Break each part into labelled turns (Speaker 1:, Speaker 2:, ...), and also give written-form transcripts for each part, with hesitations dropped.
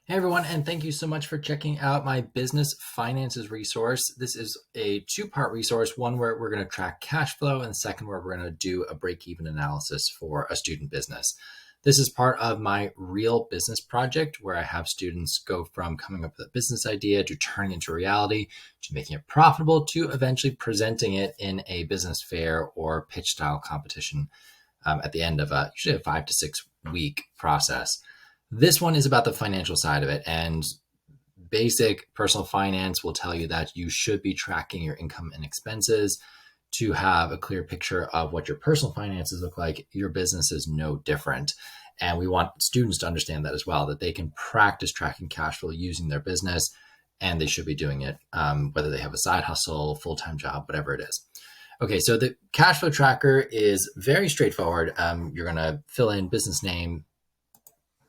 Speaker 1: Hey everyone, and thank you so much for checking out my business finances resource. This is a two-part resource, one where we're going to track cash flow, and the second where we're going to do a break-even analysis for a student business. This is part of my real business project where I have students go from coming up with a business idea to turning it into reality, to making it profitable, to eventually presenting it in a business fair or pitch style competition at the end of usually a 5 to 6 week process. This one is about the financial side of it, and basic personal finance will tell you that you should be tracking your income and expenses to have a clear picture of what your personal finances look like. Your business is no different. And we want students to understand that as well, that they can practice tracking cash flow using their business, and they should be doing it, whether they have a side hustle, full-time job, whatever it is. Okay, so the cash flow tracker is very straightforward. You're going to fill in business name,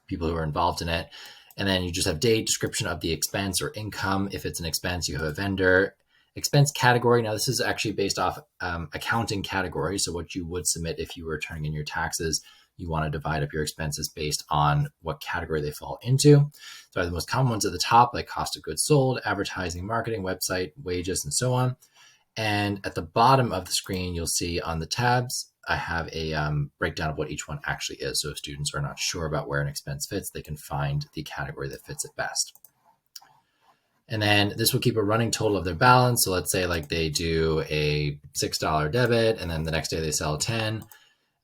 Speaker 1: people who are involved in it. And then you just have date, description of the expense or income. If it's an expense, you have a vendor. Expense category. Now, this is actually based off accounting category. So what you would submit if you were turning in your taxes, you want to divide up your expenses based on what category they fall into. So the most common ones at the top, like cost of goods sold, advertising, marketing, website, wages, and so on. And at the bottom of the screen, you'll see on the tabs, I have a breakdown of what each one actually is. So if students are not sure about where an expense fits, they can find the category that fits it best. And then this will keep a running total of their balance. So let's say like they do a $6 debit, and then the next day they sell 10,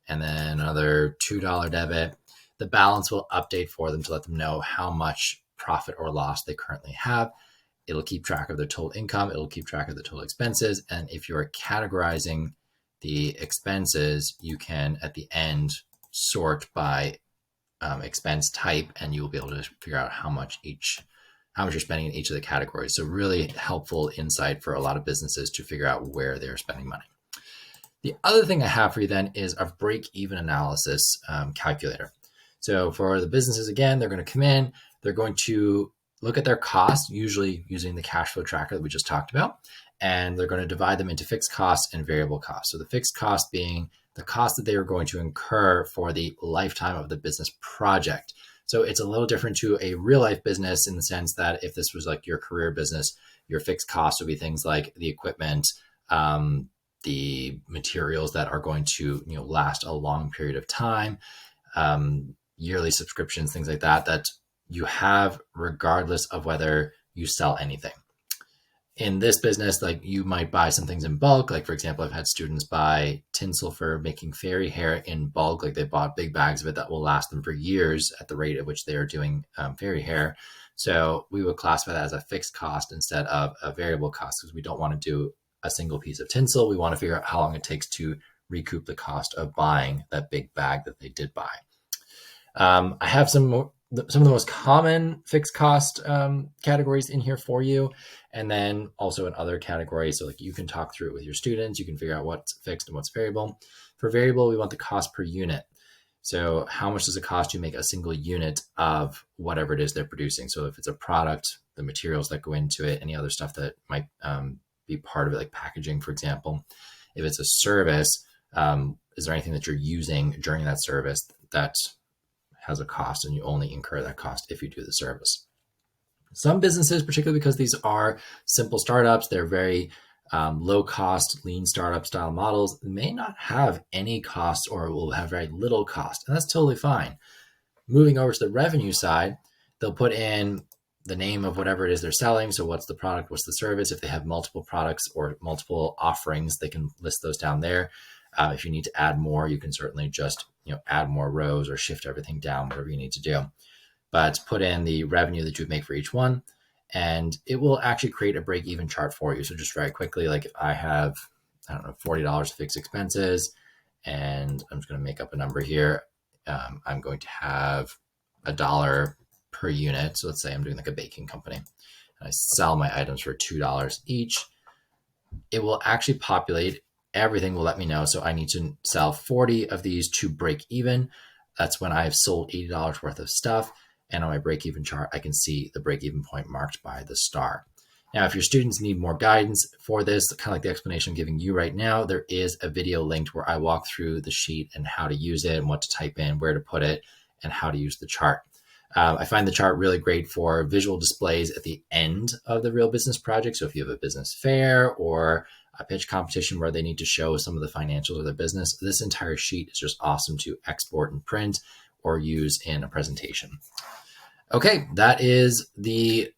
Speaker 1: and then another $2 debit. The balance will update for them to let them know how much profit or loss they currently have. It'll keep track of their total income. It'll keep track of the total expenses. And if you're categorizing the expenses, you can at the end sort by expense type, and you will be able to figure out how much you're spending in each of the categories. So really helpful insight for a lot of businesses to figure out where they're spending money. The other thing I have for you then is a break-even analysis calculator. So for the businesses, again, they're going to come in, they're going to look at their costs, usually using the cash flow tracker that we just talked about, and they're going to divide them into fixed costs and variable costs. So the fixed cost being the cost that they are going to incur for the lifetime of the business project. So it's a little different to a real life business in the sense that if this was like your career business, your fixed costs would be things like the equipment, the materials that are going to last a long period of time, yearly subscriptions, things like that, that you have regardless of whether you sell anything. In this business, like you might buy some things in bulk. Like for example, I've had students buy tinsel for making fairy hair in bulk. Like they bought big bags of it that will last them for years at the rate at which they are doing fairy hair. So we would classify that as a fixed cost instead of a variable cost, because we don't want to do a single piece of tinsel. We want to figure out how long it takes to recoup the cost of buying that big bag that they did buy. I have some of the most common fixed cost categories in here for you. And then also in other categories. So like you can talk through it with your students. You can figure out what's fixed and what's variable. For variable, we want the cost per unit. So how much does it cost you to make a single unit of whatever it is they're producing? So if it's a product, the materials that go into it, any other stuff that might be part of it, like packaging, for example. If it's a service, is there anything that you're using during that service that has a cost, and you only incur that cost if you do the service? Some businesses, particularly because these are simple startups, they're very low cost, lean startup style models, may not have any costs or will have very little cost. And that's totally fine. Moving over to the revenue side, they'll put in the name of whatever it is they're selling. So what's the product? What's the service? If they have multiple products or multiple offerings, they can list those down there. If you need to add more, you can certainly just add more rows or shift everything down, whatever you need to do. But put in the revenue that you would make for each one, and it will actually create a break-even chart for you. So just very quickly, like if I have, $40 fixed expenses, and I'm just going to make up a number here. I'm going to have $1 per unit. So let's say I'm doing like a baking company, and I sell my items for $2 each. It will actually populate everything, will let me know. So I need to sell 40 of these to break even. That's when I've sold $80 worth of stuff. And on my break-even chart, I can see the break-even point marked by the star. Now, if your students need more guidance for this, kind of like the explanation I'm giving you right now, there is a video linked where I walk through the sheet and how to use it and what to type in, where to put it, and how to use the chart. I find the chart really great for visual displays at the end of the real business project. So if you have a business fair or a pitch competition where they need to show some of the financials of their business, this entire sheet is just awesome to export and print or use in a presentation. Okay, that is the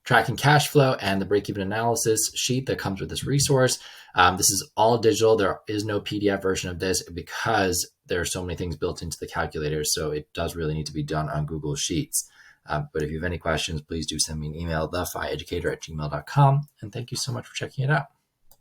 Speaker 1: tracking cash flow and the break-even analysis sheet that comes with this resource. This is all digital. There is no PDF version of this because there are so many things built into the calculator. So it does really need to be done on Google Sheets. But if you have any questions, please do send me an email, thefieducator@gmail.com. And thank you so much for checking it out.